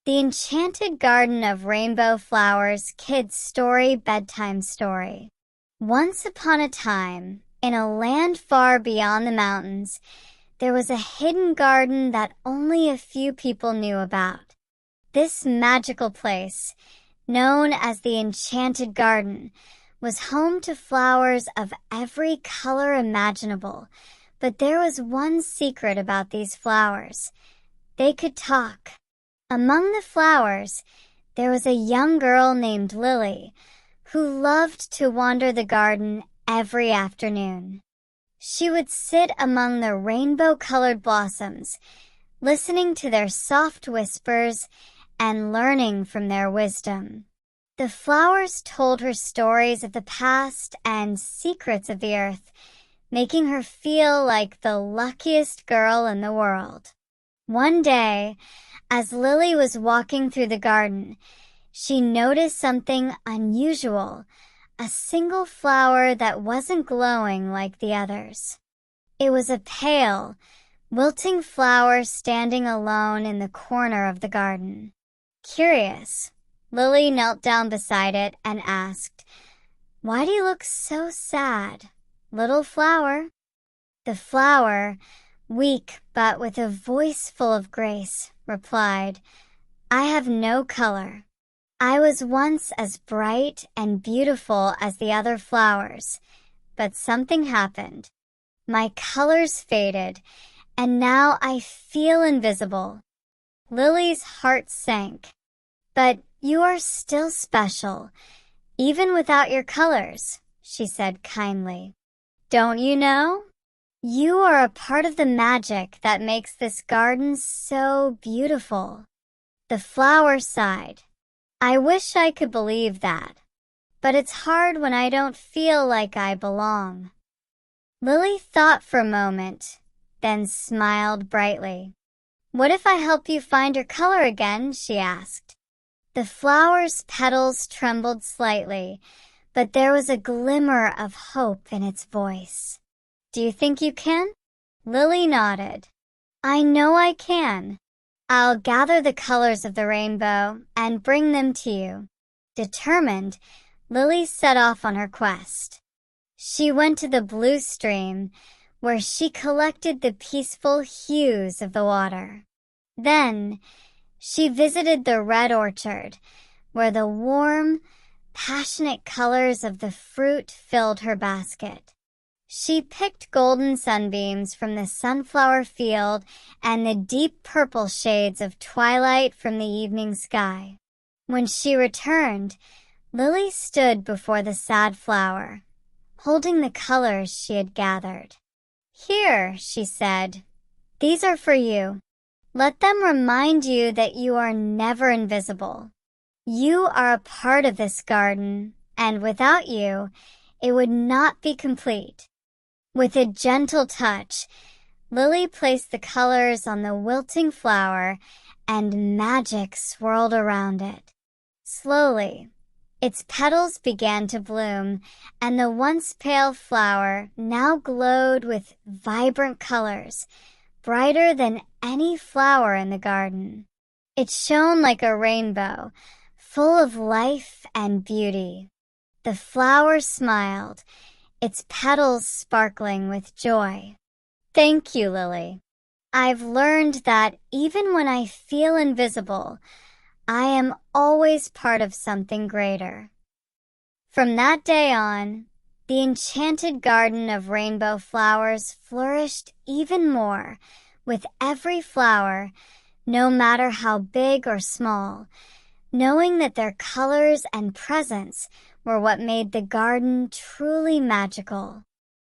The Enchanted Garden of Rainbow Flowers Kids Story Bedtime Story. Once upon a time, in a land far beyond the mountains, there was a hidden garden that only a few people knew about. This magical place, known as the Enchanted Garden, was home to flowers of every color imaginable. But there was one secret about these flowers. They could talk. Among the flowers, there was a young girl named Lily, who loved to wander the garden every afternoon. She would sit among the rainbow-colored blossoms, listening to their soft whispers and learning from their wisdom. The flowers told her stories of the past and secrets of the earth, making her feel like the luckiest girl in the world. One day, as Lily was walking through the garden, she noticed something unusual, a single flower that wasn't glowing like the others. It was a pale, wilting flower standing alone in the corner of the garden. Curious, Lily knelt down beside it and asked, "Why do you look so sad, little flower?" The flower, weak but with a voice full of grace, replied, "I have no color. I was once as bright and beautiful as the other flowers, but something happened. My colors faded, and now I feel invisible." Lily's heart sank. "But you are still special, even without your colors," she said kindly. "Don't you know? You are a part of the magic that makes this garden so beautiful." The flower sighed. "I wish I could believe that, but it's hard when I don't feel like I belong." Lily thought for a moment, then smiled brightly. "What if I help you find your color again?" she asked. The flower's petals trembled slightly, but there was a glimmer of hope in its voice. "Do you think you can?" Lily nodded. "I know I can. I'll gather the colors of the rainbow and bring them to you." Determined, Lily set off on her quest. She went to the blue stream, where she collected the peaceful hues of the water. Then, she visited the red orchard, where the warm, passionate colors of the fruit filled her basket. She picked golden sunbeams from the sunflower field and the deep purple shades of twilight from the evening sky. When she returned, Lily stood before the sad flower, holding the colors she had gathered. "Here," she said, "these are for you. Let them remind you that you are never invisible. You are a part of this garden, and without you, it would not be complete." With a gentle touch, Lily placed the colors on the wilting flower, and magic swirled around it. Slowly, its petals began to bloom, and the once pale flower now glowed with vibrant colors, brighter than any flower in the garden. It shone like a rainbow, full of life and beauty. The flower smiled, its petals sparkling with joy. "Thank you, Lily. I've learned that even when I feel invisible, I am always part of something greater." From that day on, the Enchanted Garden of Rainbow Flowers flourished even more, with every flower, no matter how big or small, knowing that their colors and presence were what made the garden truly magical.